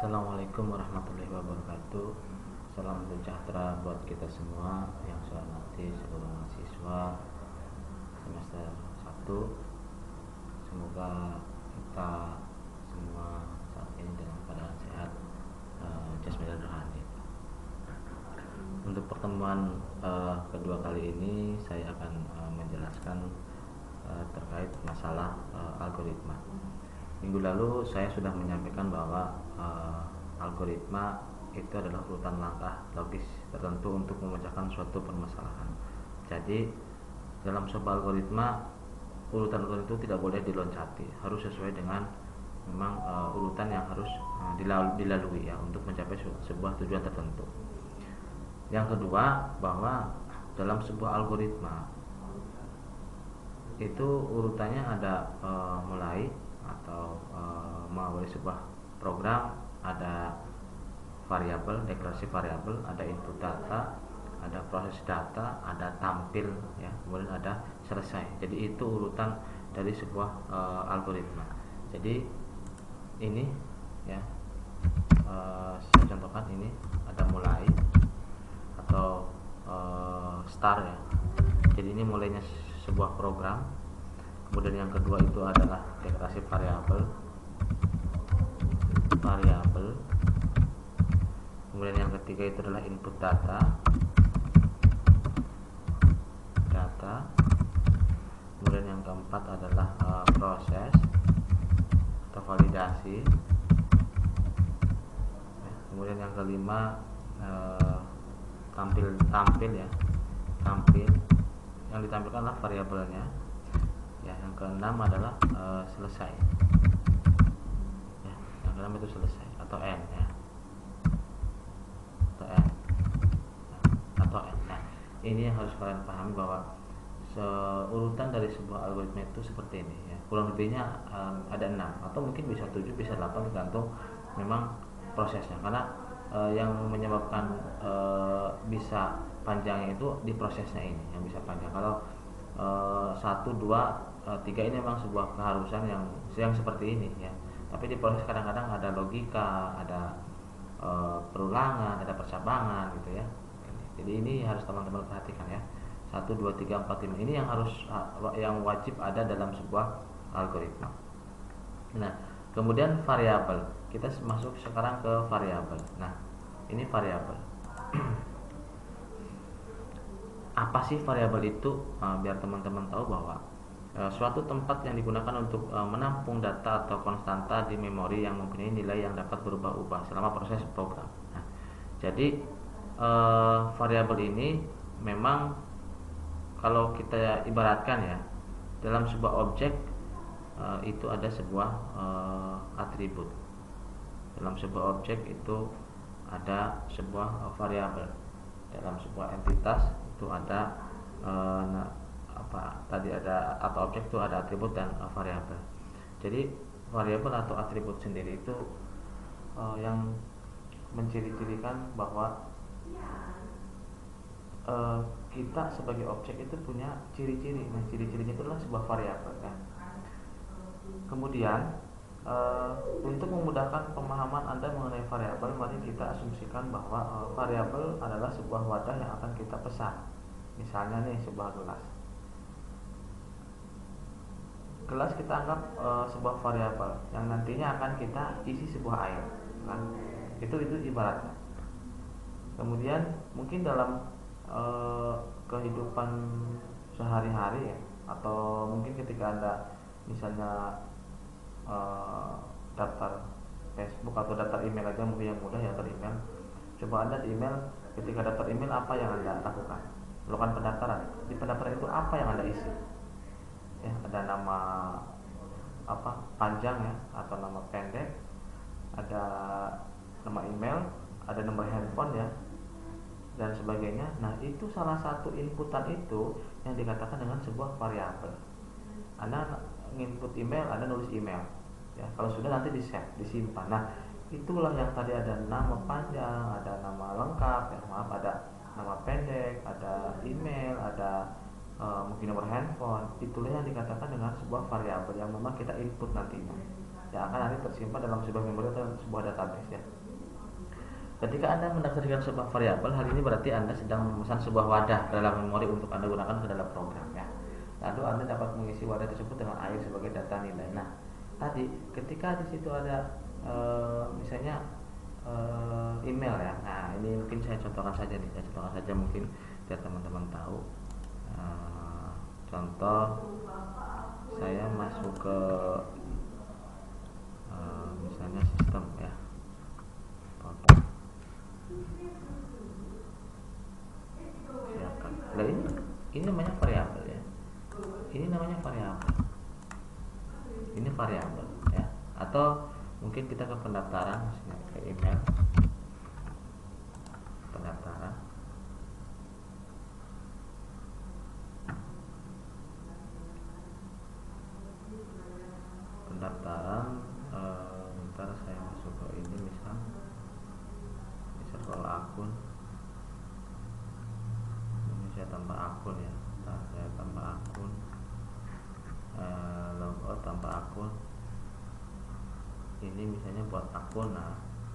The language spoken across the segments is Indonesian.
Assalamualaikum warahmatullahi wabarakatuh. Salam sejahtera buat kita semua yang saya hormati seluruh mahasiswa semester 1. Semoga kita semua saat ini dalam keadaan sehat jasmani dan rohani. Untuk pertemuan kedua kali ini saya akan menjelaskan terkait masalah algoritma. Minggu lalu saya sudah menyampaikan bahwa algoritma itu adalah urutan langkah logis tertentu untuk memecahkan suatu permasalahan. Jadi dalam sebuah algoritma, urutan-urutan itu tidak boleh diloncati, harus sesuai dengan memang urutan yang harus dilalui ya untuk mencapai sebuah tujuan tertentu. Yang kedua, bahwa dalam sebuah algoritma itu urutannya ada mulai atau melalui sebuah program, ada variabel, deklarasi variabel, ada input data, ada proses data, ada tampil ya, kemudian ada selesai. Jadi itu urutan dari sebuah algoritma. Jadi ini ya, saya contohkan ini ada mulai atau start ya. Jadi ini mulainya sebuah program. Kemudian yang kedua itu adalah deklarasi variabel. Kemudian yang ketiga itu adalah input data. Kemudian yang keempat adalah proses atau validasi. Kemudian yang kelima tampil ya, tampil. Yang ditampilkan adalah variabelnya. Ya, yang keenam adalah selesai. Ya, yang keenam itu selesai atau N ya. Nah, ini yang harus kalian pahami bahwa urutan dari sebuah algoritma itu seperti ini ya. Kurang lebihnya ada 6 atau mungkin bisa 7, bisa 8 tergantung memang prosesnya. Karena yang menyebabkan bisa panjangnya itu di prosesnya ini yang bisa panjang. Kalau 1, 2, 3 ini memang sebuah keharusan yang seperti ini ya. Tapi di proses kadang-kadang ada logika, ada perulangan, ada percabangan gitu ya. Jadi ini harus teman-teman perhatikan ya. 1, 2, 3, 4, 5 ini yang harus yang wajib ada dalam sebuah algoritma. Nah, kemudian variabel. Kita masuk sekarang ke variabel. Nah, ini variabel. Apa sih variabel itu? Biar teman-teman tahu bahwa suatu tempat yang digunakan untuk menampung data atau konstanta di memori yang mempunyai nilai yang dapat berubah-ubah selama proses program. Nah, jadi variabel ini memang kalau kita ibaratkan ya, dalam sebuah objek itu ada sebuah atribut. Dalam sebuah objek itu ada sebuah variabel. Dalam sebuah entitas itu ada ada atau objek itu ada atribut dan variabel. Jadi variabel atau atribut sendiri itu yang menciri-cirikan bahwa kita sebagai objek itu punya ciri-ciri. Nah, ciri-cirinya itu adalah sebuah variabel ya. Kemudian untuk memudahkan pemahaman Anda mengenai variabel, mari kita asumsikan bahwa variabel adalah sebuah wadah yang akan kita pesan. Misalnya nih, sebuah gelas. Gelas kita anggap sebuah variabel yang nantinya akan kita isi sebuah air, kan? Itu ibaratnya. Kemudian mungkin dalam kehidupan sehari-hari ya, atau mungkin ketika Anda misalnya daftar Facebook atau daftar email aja mungkin yang mudah ya, daftar email. Coba Anda di email, ketika daftar email apa yang Anda lakukan? Melakukan pendaftaran. Di pendaftaran itu apa yang Anda isi? Ya, ada nama panjang ya atau nama pendek, ada nama email, ada nomor handphone ya, dan sebagainya. Nah, itu salah satu inputan itu yang dikatakan dengan sebuah variabel. Anda input email, Anda nulis email ya. Kalau sudah nanti di-save, disimpan. Nah, itulah yang tadi ada nama panjang, ada nama lengkap ya, ada nama pendek, ada email, ada mungkin nomor handphone. Itulah yang dikatakan dengan sebuah variabel yang memang kita input nantinya. yang akan nanti tersimpan dalam sebuah memori atau sebuah database ya. Ketika Anda mendaftarkan sebuah variabel, hal ini berarti Anda sedang memesan sebuah wadah dalam memori untuk Anda gunakan ke dalam program ya. Lalu Anda dapat mengisi wadah tersebut dengan air sebagai data nilai. Nah, tadi ketika di situ ada misalnya email ya. Nah, ini mungkin saya contohkan saja nih. Saya contohkan saja mungkin biar teman-teman tahu. Contoh saya masuk ke misalnya sistem ya. Silakan. Nah, ini namanya variabel ya. Ini namanya variabel. Ini variabel ya. Atau mungkin kita ke pendaftaran, misalnya ke email, pendaftaran. Bentar saya masuk ke ini misal kalau akun ini saya tambah akun ya. Saya tambah akun, logout tambah akun. Ini misalnya buat akun. Nah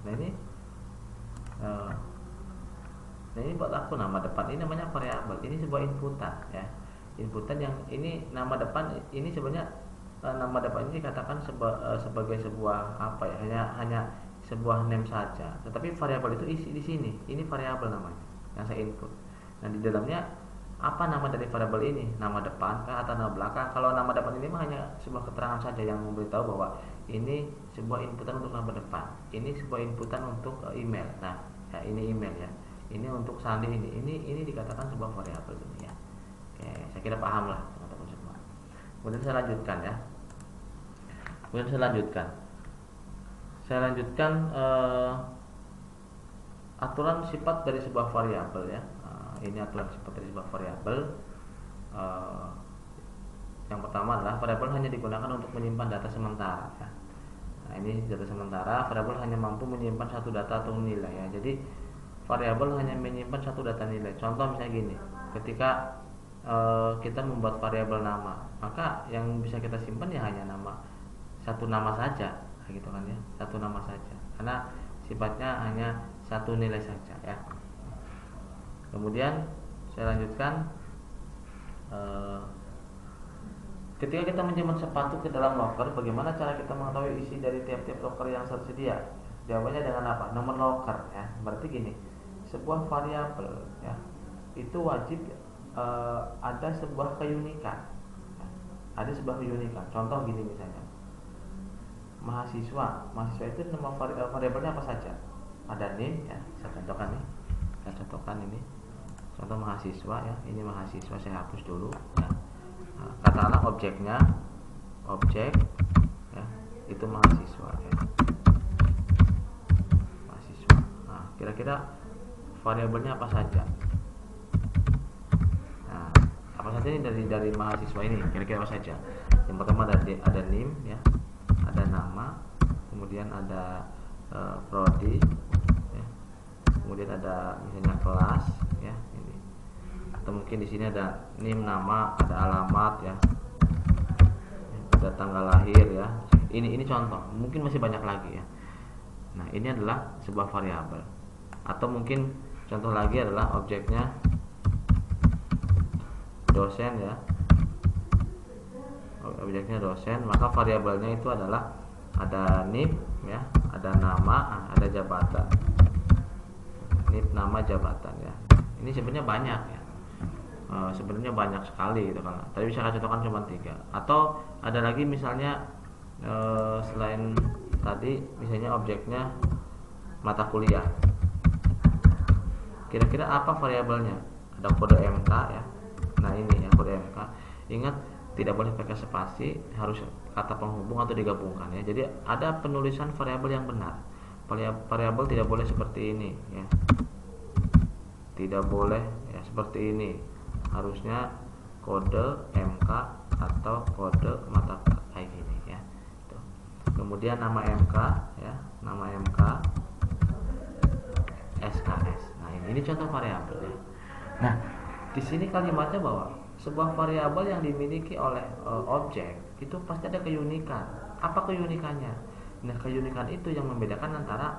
ini buat akun nama depan. Ini namanya variabel. Ini sebuah inputan ya. Inputan yang ini nama depan ini sebenarnya nama depan ini dikatakan sebagai sebuah apa ya, hanya sebuah name saja. Tetapi variabel itu isi di sini. Ini variabel namanya yang saya input. Nah, di dalamnya apa nama dari variabel ini? Nama depan kah atau nama belakang? Kalau nama depan ini mah hanya sebuah keterangan saja yang memberitahu bahwa ini sebuah inputan untuk nama depan. Ini sebuah inputan untuk email. Nah, ya ini email ya. Ini untuk sandi ini. Ini dikatakan sebuah variabel ini ya. Oke, saya kira paham lah teman-teman semua. Kemudian saya lanjutkan ya. Saya lanjutkan aturan sifat dari sebuah variabel ya. Ini aturan sifat dari sebuah variabel. Yang pertama adalah variabel hanya digunakan untuk menyimpan data sementara ya. Nah, ini data sementara. Variabel hanya mampu menyimpan satu data atau nilai ya. Jadi variabel hanya menyimpan satu data nilai. Contoh misalnya gini, ketika kita membuat variabel nama, maka yang bisa kita simpan ya hanya satu nama saja, gitu kan ya, satu nama saja, karena sifatnya hanya satu nilai saja ya. Kemudian saya lanjutkan, ketika kita menyimpan sepatu ke dalam loker, bagaimana cara kita mengetahui isi dari tiap-tiap loker yang tersedia? Jawabannya dengan apa? Nomor loker ya. Berarti gini, sebuah variabel ya itu wajib ada sebuah keunikan. Ada sebuah keunikan. Contoh gini misalnya, mahasiswa itu nama variabelnya apa saja? Ada name ya. Saya contohkan nih. Ini. Contoh mahasiswa ya. Ini mahasiswa, saya hapus dulu ya. Nah, katakanlah objek ya, itu mahasiswa ya. Mahasiswa. Nah, kira-kira variabelnya apa saja? Apa saja ini dari mahasiswa ini, kira-kira apa saja? Yang pertama ada name ya, ada nama, kemudian ada prodi ya, kemudian ada misalnya kelas ya ini, atau mungkin di sini ada name, nama, ada alamat ya, ada tanggal lahir ya. Ini contoh, mungkin masih banyak lagi ya. Nah, ini adalah sebuah variabel. Atau mungkin contoh lagi adalah objeknya dosen ya, objeknya dosen, maka variabelnya itu adalah ada name ya, ada nama, ada jabatan, name, nama, jabatan ya. Ini sebenarnya banyak ya, sebenarnya banyak sekali gitu kan. Tapi saya contohkan cuma 3. Atau ada lagi misalnya selain tadi, misalnya objeknya mata kuliah, kira-kira apa variabelnya? Ada kode MK ya. Nah, ini ya kode MK. Ingat, tidak boleh pakai spasi, harus kata penghubung atau digabungkan ya. Jadi ada penulisan variabel yang benar. Variabel tidak boleh seperti ini ya. Tidak boleh ya seperti ini. Harusnya kode MK atau kode mata kayak gini ya. Tuh. Kemudian nama MK ya, nama MK, SKS. Nah, ini contoh variabel ya. Nah, di sini kalimatnya bahwa sebuah variabel yang dimiliki oleh objek itu pasti ada keunikan. Apa keunikannya? Nah, keunikan itu yang membedakan antara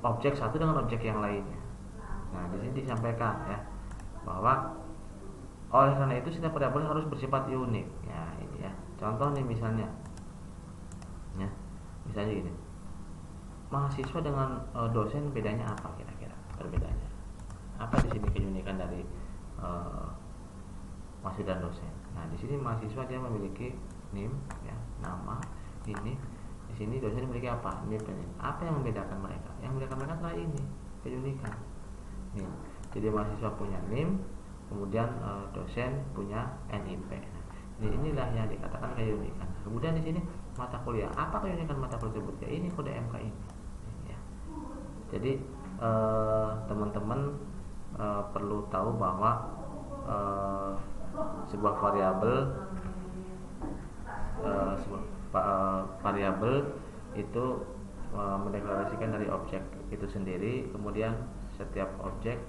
objek satu dengan objek yang lainnya. Nah, di sini disampaikan ya bahwa oleh karena itu setiap variabel harus bersifat unik. Ya, ini ya. Contoh nih misalnya, ya, misalnya gini, mahasiswa dengan dosen bedanya apa kira-kira? Perbedaannya apa di sini keunikan dari mahasiswa dan dosen? Nah, di sini mahasiswa dia memiliki NIM, ya, nama ini. Di sini dosen memiliki apa? NIM. Apa yang membedakan mereka? Yang membedakan mereka adalah ini keunikan. Nih, jadi mahasiswa punya NIM, kemudian dosen punya NIP. Nah, inilah yang dikatakan keunikan. Kemudian di sini mata kuliah. Apa keunikan mata kuliah tersebut? Ya ini kode MK ini. Ya. Jadi teman-teman perlu tahu bahwa sebuah variabel itu mendeklarasikan dari objek itu sendiri. Kemudian setiap objek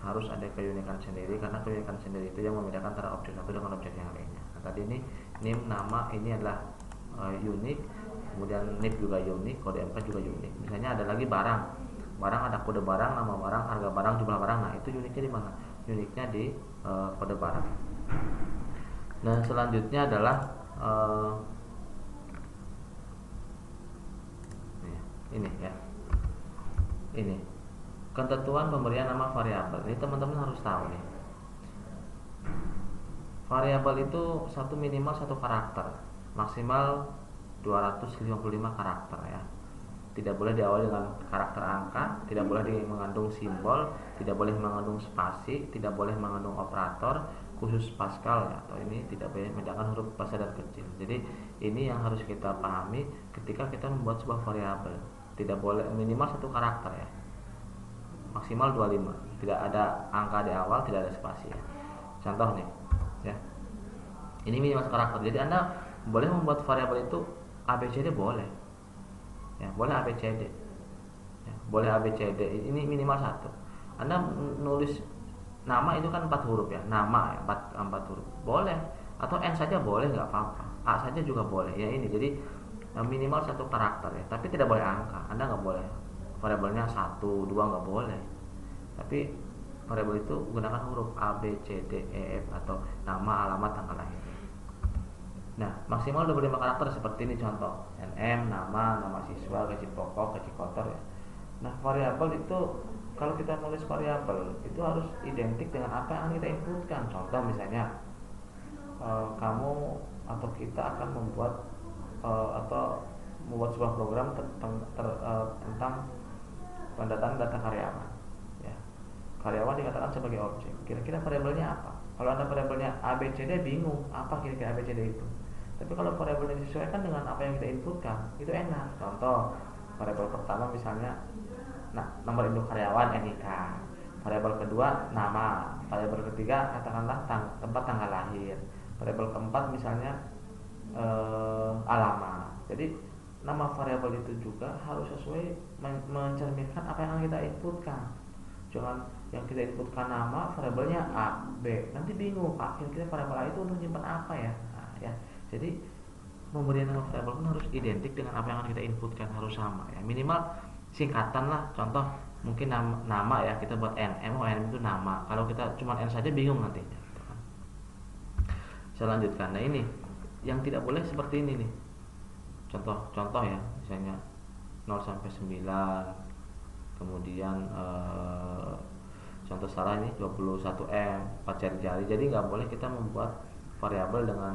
harus ada keunikan sendiri, karena keunikan sendiri itu yang membedakan antara objek satu dengan objek yang lainnya. Nah, tadi ini NIM nama ini adalah unik, kemudian NIP juga unik, kode MK juga unik. Misalnya ada lagi barang ada kode barang, nama barang, harga barang, jumlah barang. Nah, itu uniknya di mana? Uniknya di kode barang. Nah, selanjutnya adalah ini ya. Ini ketentuan pemberian nama variabel. Ini teman-teman harus tahu nih. Variabel itu minimal satu karakter, maksimal 255 karakter ya. Tidak boleh diawali dengan karakter angka, tidak boleh mengandung simbol, tidak boleh mengandung spasi, tidak boleh mengandung operator khusus Pascal ya, atau ini tidak boleh menggunakan huruf besar dan kecil. Jadi ini yang harus kita pahami ketika kita membuat sebuah variabel. Tidak boleh minimal satu karakter ya, maksimal 25, tidak ada angka di awal, tidak ada spasi ya. Contoh nih ya, ini minimal karakter. Jadi Anda boleh membuat variabel itu ABCD boleh ya, boleh ABCD ya, boleh ABCD. Ini minimal satu. Anda nulis nama itu kan 4 huruf ya, nama ya, 4 huruf boleh, atau N saja boleh, nggak apa-apa, A saja juga boleh ya. Ini jadi minimal satu karakter ya, tapi tidak boleh angka. Anda nggak boleh variabelnya 1, 2, nggak boleh, tapi variabel itu gunakan huruf A, B, C, D, E, F, atau nama, alamat, tanggal lahir. Nah, maksimal 25 karakter seperti ini contoh. NM, nama siswa, gaji pokok, gaji kotor ya. Nah, variabel itu kalau kita nulis variabel itu harus identik dengan apa yang kita inputkan. Contoh misalnya kamu atau kita akan membuat sebuah program tentang pendataan data karyawan ya. Karyawan dikatakan sebagai objek. Kira-kira variabelnya apa? Kalau Anda variabelnya ABCD bingung, apa kira-kira ABCD itu? Tapi kalau variabelnya disesuaikan dengan apa yang kita inputkan, itu enak. Contoh, variabel pertama misalnya nomor induk karyawan NIK. Variabel kedua nama. Variabel ketiga katakanlah tempat tanggal lahir. Variabel keempat misalnya alamat. Jadi nama variabel itu juga harus sesuai mencerminkan apa yang kita inputkan. Jangan yang kita inputkan nama variabelnya A, B, nanti bingung, kira-kira variabel A itu untuk menyimpan apa ya? Nah, ya. Jadi pemberian nama variabel pun harus identik dengan apa yang akan kita inputkan, harus sama ya. Minimal singkatan lah. Contoh mungkin nama ya, kita buat NM, NM itu nama. Kalau kita cuma N saja bingung nantinya. Saya lanjutkan. Nah, ini yang tidak boleh seperti ini nih. Contoh ya, misalnya 0 sampai 9. Kemudian contoh salah ini 21M 4 jari-jari. Jadi nggak boleh kita membuat variabel dengan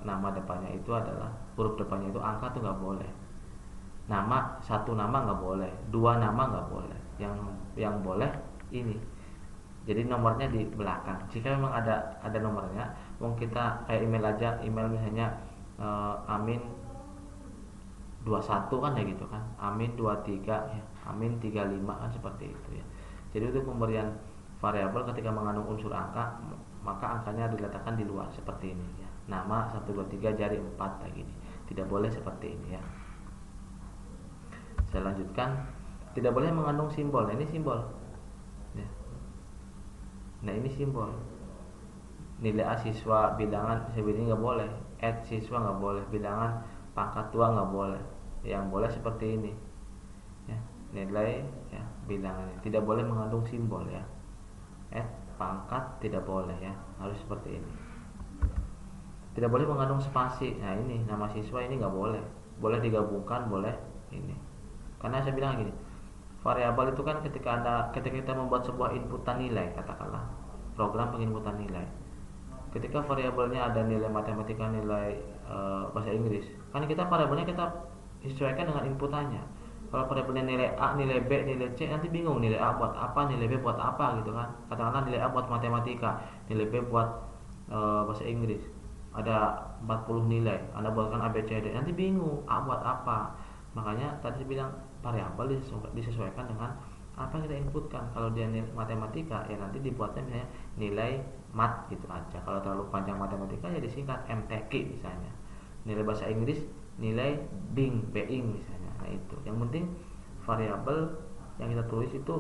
nama depannya itu adalah huruf depannya itu angka, tuh nggak boleh. Nama, satu nama nggak boleh, 2 nama nggak boleh. Yang boleh ini. Jadi nomornya di belakang. Jika memang ada nomornya, mau kita kayak email aja, email misalnya Amin 21 kan ya gitu kan, Amin 23 ya, Amin 35 kan, seperti itu ya. Jadi untuk pemberian variabel ketika mengandung unsur angka, maka angkanya diletakkan di luar seperti ini ya. Nama 1, 2, 3 jari 4 kayak gini. Tidak boleh seperti ini ya. Saya lanjutkan. Tidak boleh mengandung simbol. Nah, ini simbol ya. Nah, ini simbol. Nilai A siswa bilangan ini nggak boleh, add siswa nggak boleh, bilangan pangkat 2 nggak boleh. Yang boleh seperti ini ya, nilai ya bilangan ini tidak boleh mengandung simbol ya. Pangkat tidak boleh ya, harus seperti ini. Tidak boleh mengandung spasi. Nah ini nama siswa ini nggak boleh. Boleh digabungkan, boleh ini. Karena saya bilang gini, variabel itu kan ketika kita membuat sebuah inputan nilai, katakanlah program penginputan nilai. Ketika variabelnya ada nilai matematika, nilai bahasa Inggris, kan kita variabelnya kita sesuaikan dengan inputannya. Kalau variabelnya nilai A, nilai B, nilai C, nanti bingung nilai A buat apa, nilai B buat apa gitu kan. Katakanlah nilai A buat matematika, nilai B buat bahasa Inggris. Ada 40 nilai, Anda buatkan A, B, C, D, nanti bingung A buat apa. Makanya tadi saya bilang variabel disesuaikan dengan apa yang kita inputkan. Kalau dia nilai matematika ya nanti dibuatnya misalnya nilai mat gitu aja. Kalau terlalu panjang matematika ya disingkat MTQ misalnya. Nilai bahasa Inggris nilai being misalnya. Nah itu yang penting variabel yang kita tulis itu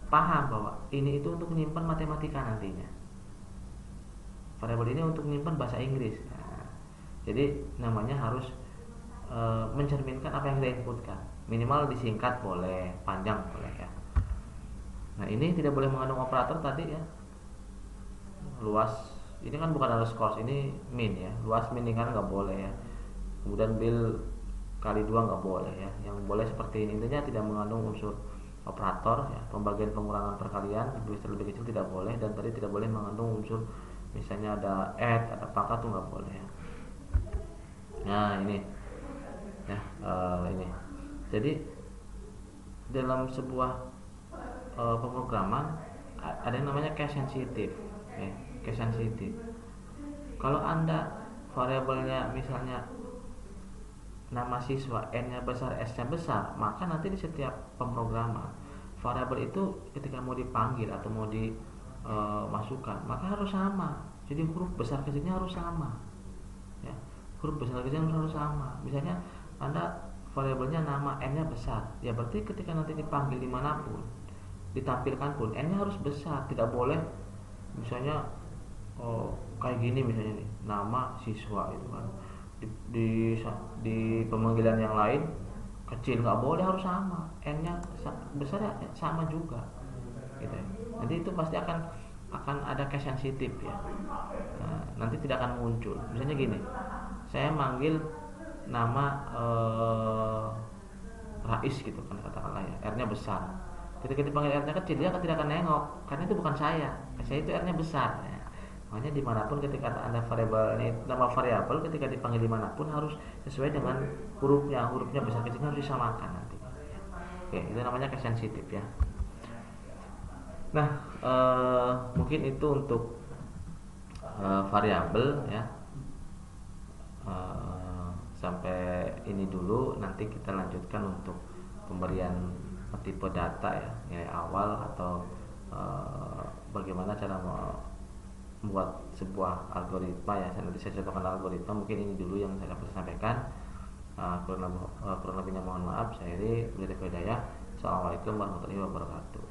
paham bahwa ini itu untuk menyimpan matematika nantinya, variabel ini untuk menyimpan bahasa Inggris. Nah, jadi namanya harus mencerminkan apa yang kita inputkan. Minimal disingkat boleh, panjang boleh ya. Nah ini tidak boleh mengandung operator tadi ya. Luas ini kan bukan underscore, ini min ya. Luas min ini kan nggak boleh ya. Kemudian bil kali 2 nggak boleh ya. Yang boleh seperti ini, intinya tidak mengandung unsur operator ya. Pembagian pengurangan perkalian lebih kecil tidak boleh, dan tadi tidak boleh mengandung unsur misalnya ada add, ada pangkat tuh nggak boleh ya. Nah ini ya, ini jadi dalam sebuah pemrograman ada yang namanya case sensitive ya, case sensitive. Kalau Anda variabelnya misalnya nama siswa n-nya besar, s-nya besar, maka nanti di setiap pemrograman variabel itu ketika mau dipanggil atau mau dimasukkan maka harus sama. Jadi huruf besar kecilnya harus sama ya. Huruf besar kecilnya harus sama. Misalnya Anda variabelnya nama n-nya besar, ya berarti ketika nanti dipanggil dimanapun, ditampilkan pun n-nya harus besar. Tidak boleh misalnya kayak gini misalnya nih, nama siswa itu kan di pemanggilan yang lain kecil, nggak boleh, harus sama. N-nya besar ya sama juga gitu ya. Nanti itu pasti akan ada case sensitif ya. Nah, nanti tidak akan muncul. Misalnya gini, saya manggil nama Rais gitu kan, katakanlah ya, R-nya besar. Ketika dipanggil R-nya kecil, dia tidak akan nengok karena itu bukan saya itu R-nya besar ya. Makanya dimanapun ketika Anda variabel ini, nama variabel ketika dipanggil dimanapun harus sesuai dengan hurufnya besar kecilnya harus disamakan nanti. Oke, itu namanya case sensitif ya. Nah, mungkin itu untuk variabel ya. Sampai ini dulu, nanti kita lanjutkan untuk pemberian tipe data ya, nilai awal atau bagaimana cara membuat sebuah algoritma ya. Nanti saya contohkan algoritma. Mungkin ini dulu yang saya dapat sampaikan. Kurang lebihnya mohon maaf. Saya Iri, Assalamualaikum warahmatullahi wabarakatuh.